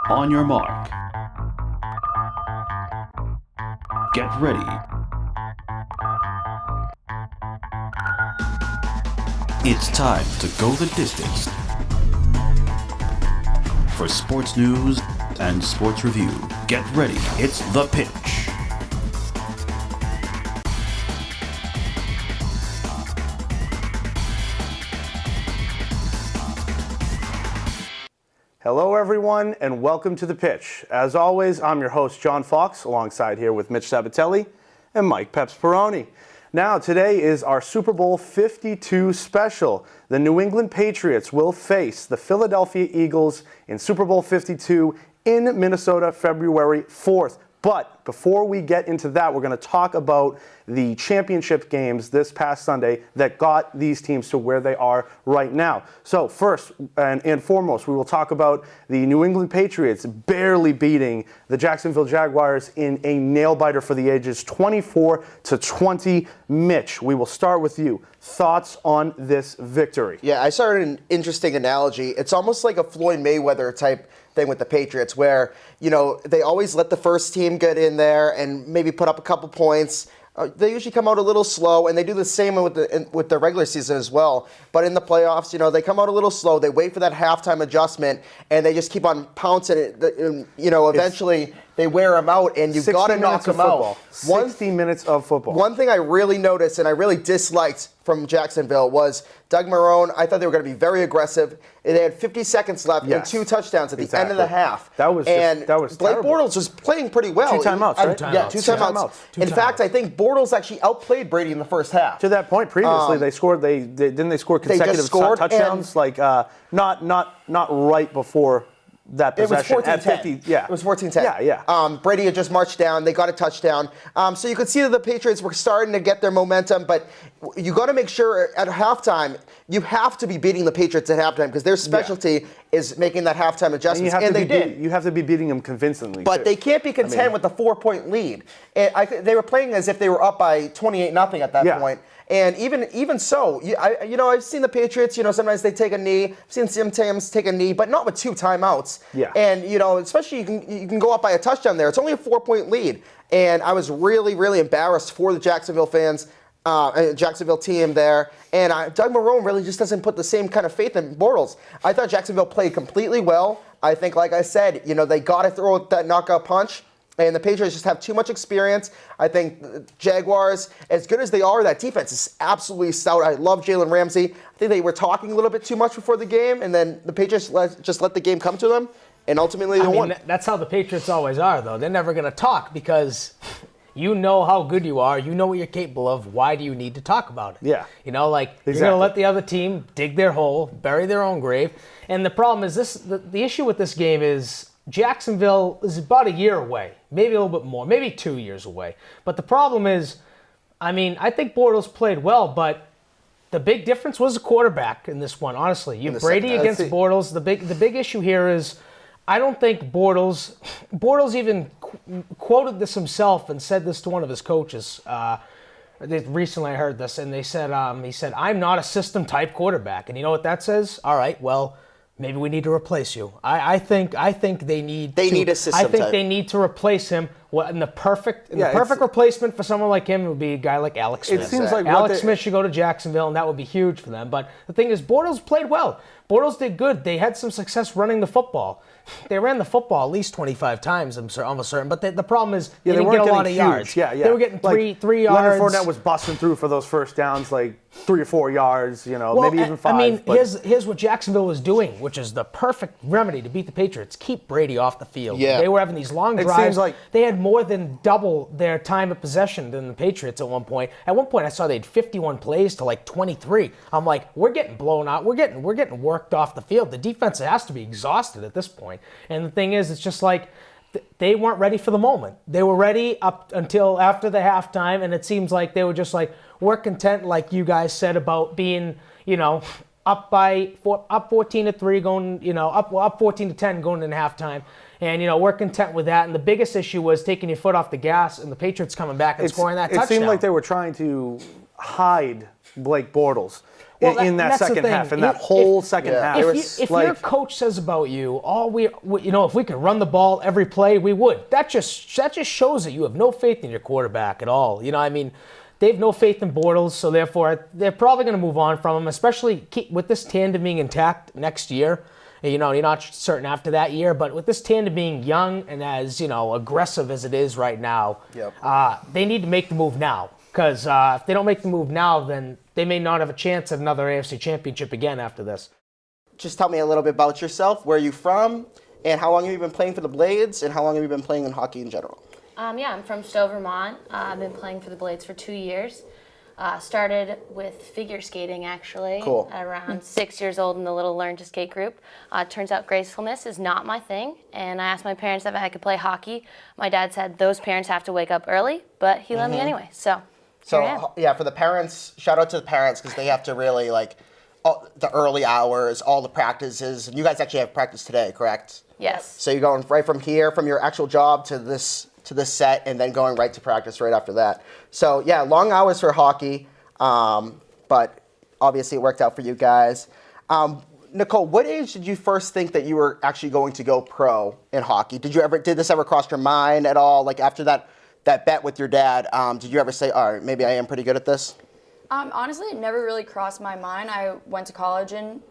On your mark. Get ready. It's time to go the distance. For sports news and sports review, get ready. It's The Pitch. Hello, everyone, and welcome to The Pitch. As always, I'm your host, John Fox, alongside here with Mitch Sabbatelli and Mike Peps Perrone. Now, today is our Super Bowl 52 special. The New England Patriots will face the Philadelphia Eagles in Super Bowl 52 in Minnesota, February 4th. But before we get into that, we're going to talk about the championship games this past Sunday that got these teams to where they are right now. So first and foremost, we will talk about the New England Patriots barely beating the Jacksonville Jaguars in a nail-biter for the ages, 24-20. Mitch, we will start with you. Thoughts on this victory? Yeah, I started an interesting analogy. It's almost like a Floyd Mayweather type thing with the Patriots where, you know, they always let the first team get in there and maybe put up a couple points. They usually come out a little slow, and they do the same with the regular season as well. But in the playoffs, you know, they come out a little slow. They wait for that halftime adjustment, and they just keep on pouncing it. You know, eventually they wear them out, and you've got to knock them out. 60 minutes of football. One thing I really noticed and I really disliked from Jacksonville was Doug Marrone. I thought they were going to be very aggressive. They had 50 seconds left and 2 touchdowns at the end of the half. That was Blake terrible. Bortles was playing pretty well. 2 timeouts, right? Yeah, 2 timeouts. In fact, I think Bortles actually outplayed Brady in the first half. To that point, previously they scored. Didn't they score consecutive touchdowns? Like not right before that possession. It was 14-10. Yeah. It was 14-10. Yeah. Brady had just marched down. They got a touchdown. So you could see that the Patriots were starting to get their momentum, but you got to make sure at halftime, you have to be beating the Patriots at halftime because their specialty is making that halftime adjustments, and they did. You have to be beating them convincingly, but they can't be content with the 4-point lead. And they were playing as if they were up by 28-0 at that point. And even so, I've seen the Patriots, sometimes they take a knee. I've seen sometimes take a knee, but not with 2 timeouts. Yeah. And, especially you can go up by a touchdown there. It's only a 4-point lead. And I was really, really embarrassed for the Jacksonville fans, Jacksonville team there. And Doug Marrone really just doesn't put the same kind of faith in Bortles. I thought Jacksonville played completely well. I think, like I said, they got to throw that knockout punch. And the Patriots just have too much experience. I think the Jaguars, as good as they are, that defense is absolutely stout. I love Jalen Ramsey. I think they were talking a little bit too much before the game, and then the Patriots just let the game come to them, and ultimately they won. That's how the Patriots always are, though. They're never going to talk because you know how good you are. You know what you're capable of. Why do you need to talk about it? Yeah. You're going to let the other team dig their hole, bury their own grave. And the problem is the issue with this game is Jacksonville is about a year away, maybe a little bit more, maybe 2 years away. But the problem is, I think Bortles played well, but the big difference was the quarterback in this one, honestly. You have Brady against Bortles. The big issue here is I don't think Bortles even quoted this himself and said this to one of his coaches. Recently I heard this, and he said, I'm not a system-type quarterback. And you know what that says? All right, well, maybe we need to replace you. I think they need a system. I think they need to replace him. The perfect replacement for someone like him would be a guy like Alex Smith. It seems like Alex Smith should go to Jacksonville, and that would be huge for them. But the thing is, Bortles played well. Bortles did good. They had some success running the football. They ran the football at least 25 times, I'm almost certain. But the problem is they didn't get a lot of yards. Yeah. They were getting three yards. Leonard Fournette was busting through for those first downs, like 3 or 4 yards, maybe even 5. Here's what Jacksonville was doing, which is the perfect remedy to beat the Patriots. Keep Brady off the field. Yeah. They were having these long drives. It seems like they had more than double their time of possession than the Patriots at one point. At one point, I saw they had 51 plays to like 23. I'm like, we're getting blown out. We're getting worked off the field. The defense has to be exhausted at this point. And the thing is, it's just like they weren't ready for the moment. They were ready up until after the halftime, and it seems like they were just like, we're content, like you guys said about being, up 14-3 going, up 14-10 going into halftime. And, we're content with that. And the biggest issue was taking your foot off the gas and the Patriots coming back and scoring that touchdown. It seemed like they were trying to hide Blake Bortles. in that that's the second thing. half, in that whole second half. If your coach says about you, if we could run the ball every play, we would. That just shows that you have no faith in your quarterback at all. They have no faith in Bortles, so therefore they're probably going to move on from him, especially with this tandem being intact next year. You're not certain after that year, but with this tandem being young and as aggressive as it is right now, they need to make the move now. Because if they don't make the move now, then they may not have a chance at another AFC Championship again after this. Just tell me a little bit about yourself. Where are you from? And how long have you been playing for the Blades? And how long have you been playing in hockey in general? I'm from Stowe, Vermont. I've been playing for the Blades for 2 years. Started with figure skating, actually, cool. At around 6 years old in the little Learn to Skate group. Turns out gracefulness is not my thing, and I asked my parents if I could play hockey. My dad said those parents have to wake up early, but he let me anyway, so yeah, for the parents, shout out to the parents, because they have to really, the early hours, all the practices, and you guys actually have practice today, correct? Yes. So you're going right from here, from your actual job to this set, and then going right to practice right after that. So yeah, long hours for hockey, but obviously it worked out for you guys. Nicole, what age did you first think that you were actually going to go pro in hockey? Did this ever cross your mind at all? Like after that bet with your dad, did you ever say, all right, maybe I am pretty good at this? Honestly, it never really crossed my mind. I went to college in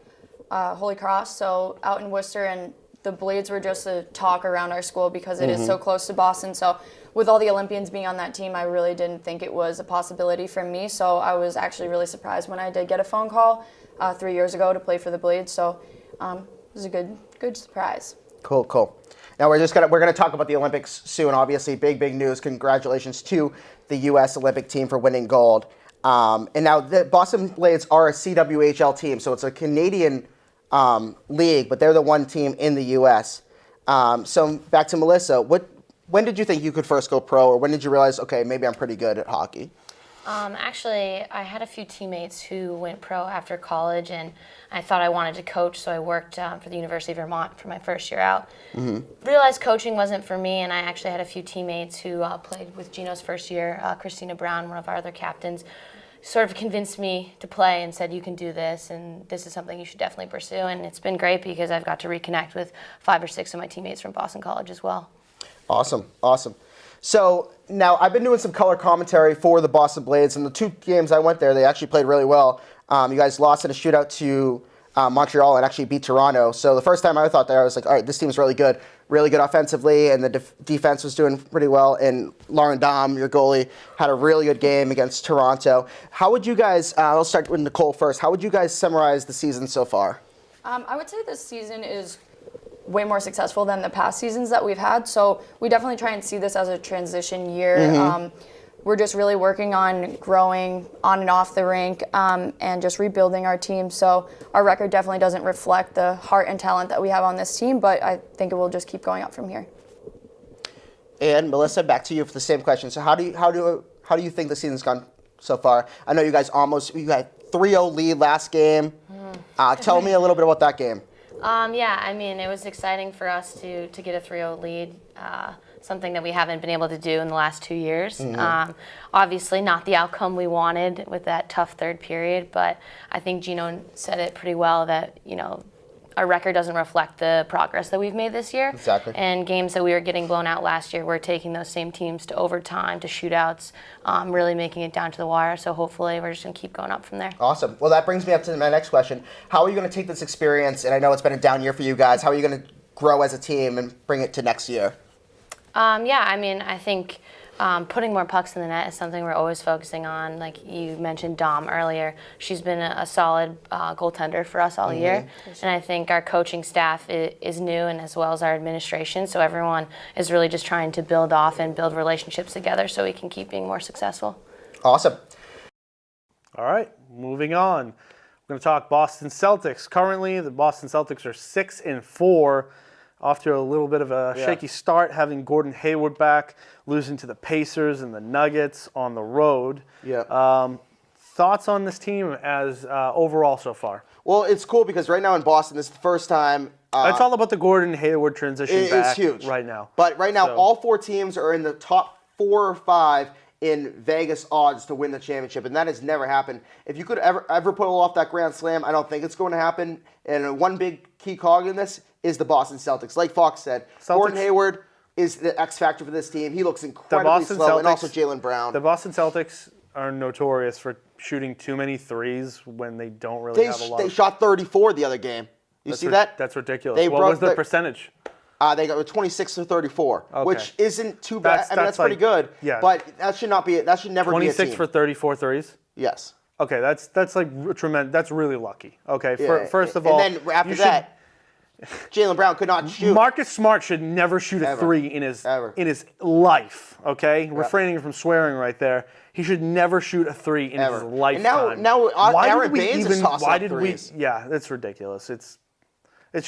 Holy Cross, so out in Worcester, and the Blades were just a talk around our school because it is so close to Boston. So with all the Olympians being on that team, I really didn't think it was a possibility for me. So I was actually really surprised when I did get a phone call 3 years ago to play for the Blades. So it was a good surprise. Cool. Now we're gonna talk about the Olympics soon. Obviously, big news. Congratulations to the U.S. Olympic team for winning gold. And now the Boston Blades are a CWHL team, so it's a Canadian league, but they're the one team in the U.S. So back to Melissa, when did you think you could first go pro, or when did you realize, okay, maybe I'm pretty good at hockey? Actually, I had a few teammates who went pro after college, and I thought I wanted to coach, so I worked for the University of Vermont for my first year out. Realized coaching wasn't for me, and I actually had a few teammates who played with Gino's first year. Christina Brown, one of our other captains, sort of convinced me to play and said, you can do this, and this is something you should definitely pursue. And it's been great because I've got to reconnect with 5 or 6 of my teammates from Boston College as well. Awesome. So now I've been doing some color commentary for the Boston Blades, and the 2 games I went there, they actually played really well. You guys lost in a shootout to Montreal and actually beat Toronto. So the first time I thought there, I was like, all right, this team's really good offensively, and the defense was doing pretty well. And Lauren Dahm, your goalie, had a really good game against Toronto. How would you guys, I'll start with Nicole first, how would you guys summarize the season so far? I would say this season is way more successful than the past seasons that we've had. So we definitely try and see this as a transition year. We're just really working on growing on and off the rink and just rebuilding our team. So our record definitely doesn't reflect the heart and talent that we have on this team, but I think it will just keep going up from here. And Melissa, back to you for the same question. So how do you think the season's gone so far? I know you guys you had 3-0 lead last game. Tell me a little bit about that game. It was exciting for us to get a 3-0 lead, something that we haven't been able to do in the last 2 years. Obviously not the outcome we wanted with that tough third period, but I think Gino said it pretty well that, our record doesn't reflect the progress that we've made this year. Exactly. And games that we were getting blown out last year, we're taking those same teams to overtime, to shootouts, really making it down to the wire. So hopefully we're just going to keep going up from there. Awesome. Well, that brings me up to my next question. How are you going to take this experience, and I know it's been a down year for you guys, how are you going to grow as a team and bring it to next year? I think putting more pucks in the net is something we're always focusing on. Like you mentioned Dom earlier, she's been a solid goaltender for us all year. And I think our coaching staff is new, and as well as our administration. So everyone is really just trying to build off and build relationships together so we can keep being more successful. Awesome. All right, moving on. We're going to talk Boston Celtics. Currently, the Boston Celtics are 6-4. Off to a little bit of a shaky start, having Gordon Hayward back, losing to the Pacers and the Nuggets on the road. Thoughts on this team as overall so far? Well, it's cool because right now in Boston, this is the first time. It's all about the Gordon Hayward transition back huge right now. But right now, all 4 teams are in the top 4 or 5 in Vegas odds to win the championship, and that has never happened. If you could ever pull off that grand slam, I don't think it's going to happen. And one big key cog in this is the Boston Celtics. Like Fox said, Gordon Hayward is the X factor for this team. He looks incredibly slow, and also Jaylen Brown. The Boston Celtics are notorious for shooting too many threes when they don't really have a lot. They shot 34 the other game. You see that? That's ridiculous. What was the percentage? They got 26 to 34, okay. which isn't too bad. That's pretty good. Yeah. But that should not be. That should never be a team. 26 for 34 threes. Yes. Okay, that's like tremendous. That's really lucky. Okay, Yeah. First of all, and then after that, Jaylen Brown could not shoot. Marcus Smart should never shoot a three in his life. Okay, refraining from swearing right there. He should never shoot a three in his lifetime. And now Aaron Baines is tossing up threes. Yeah, that's ridiculous. It's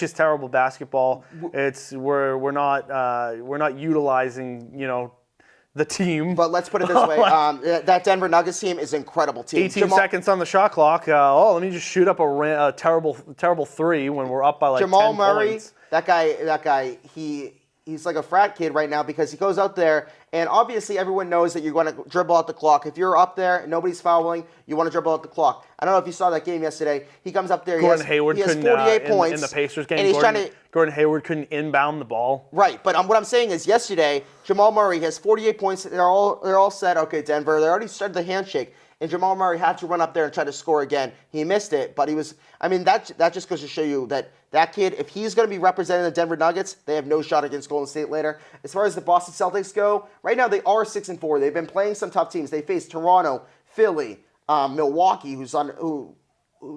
just terrible basketball. We're not utilizing the team. But let's put it this way: that Denver Nuggets team is an incredible team. 18 seconds on the shot clock. Let me just shoot up a terrible three when we're up by like Jamal 10 Murray. points. That guy. He's like a frat kid right now because he goes out there and obviously everyone knows that you're going to dribble out the clock. If you're up there and nobody's fouling, you want to dribble out the clock. I don't know if you saw that game yesterday. He comes up there. Gordon Hayward he has couldn't 48 points in the Pacers game. And he's Gordon Hayward couldn't inbound the ball. Right, but what I'm saying is yesterday, Jamal Murray has 48 points. They're all set. Okay, Denver. They already started the handshake. And Jamal Murray had to run up there and try to score again. He missed it, but he was. I mean, that just goes to show you that kid, if he's going to be representing the Denver Nuggets, they have no shot against Golden State later. As far as the Boston Celtics go, right now they are 6-4. They've been playing some tough teams. They faced Toronto, Philly, Milwaukee, who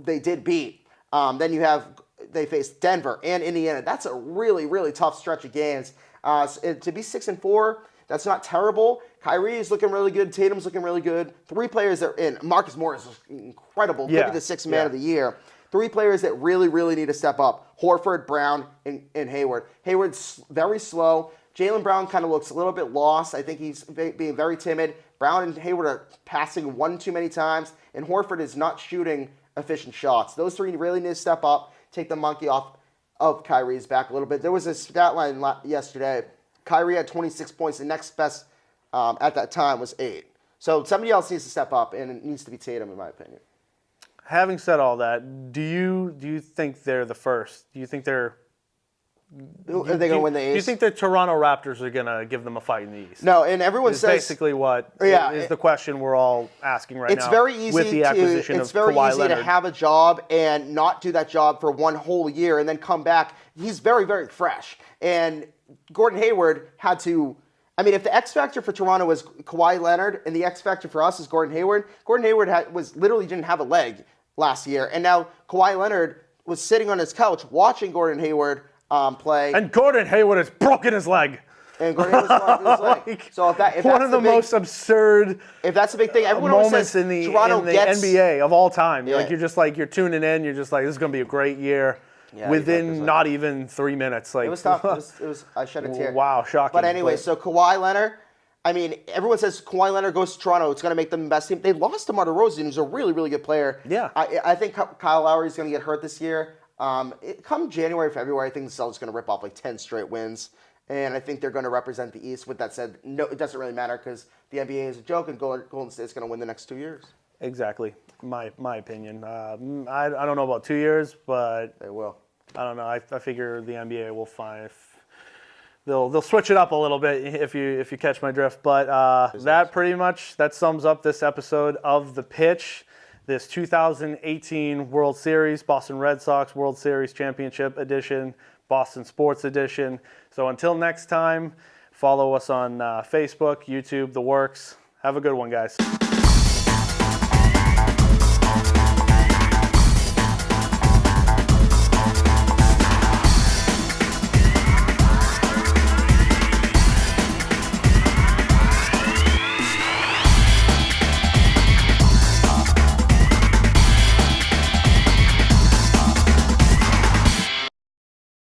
they did beat. Then they faced Denver and Indiana. That's a really, really tough stretch of games. To be 6-4. That's not terrible. Kyrie is looking really good. Tatum's looking really good. Three players that are in. Marcus Morris is incredible. Could be the sixth man of the year. Three players that really, really need to step up. Horford, Brown, and Hayward. Hayward's very slow. Jaylen Brown kind of looks a little bit lost. I think he's being very timid. Brown and Hayward are passing one too many times. And Horford is not shooting efficient shots. Those three really need to step up, take the monkey off of Kyrie's back a little bit. There was a stat line yesterday. Kyrie had 26 points. The next best at that time was 8. So somebody else needs to step up, and it needs to be Tatum, in my opinion. Having said all that, do you think they're the first? Do you think they're Are they going to win the East? Do you think the Toronto Raptors are going to give them a fight in the East? No, and everyone says basically what is the question we're all asking right now. It's very easy with the acquisition It's of very Kawhi easy Leonard. to have a job and not do that job for one whole year and then come back. He's very, very fresh. And Gordon Hayward had to. I mean, if the X factor for Toronto was Kawhi Leonard and the X factor for us is Gordon Hayward was literally didn't have a leg last year, and now Kawhi Leonard was sitting on his couch watching Gordon Hayward play. And Gordon Hayward has broken his leg. And Gordon Hayward's broken his leg. So if that's one of the most absurd if that's the big thing, everyone always moments says in the Toronto gets, NBA of all time. Yeah. You're tuning in. You're just like, this is going to be a great year. Yeah, within not even 3 minutes. Like, it was tough. It was I shed a tear. Wow, shocking. But anyway, so Kawhi Leonard, I mean, everyone says Kawhi Leonard goes to Toronto. It's going to make them the best team. They lost to Madar, who's a really, really good player. Yeah. I think Kyle Lowry is going to get hurt this year. Come January, February, I think the Celtics are going to rip off like 10 straight wins. And I think they're going to represent the East. With that said, no, it doesn't really matter because the NBA is a joke and Golden State's going to win the next 2 years. Exactly. My opinion. I don't know about 2 years, but they will. I don't know. I figure the NBA will find they'll switch it up a little bit if you catch my drift. But that pretty much sums up this episode of The Pitch, this 2018 World Series, Boston Red Sox World Series Championship Edition, Boston Sports Edition. So until next time, follow us on Facebook, YouTube, the works. Have a good one, guys.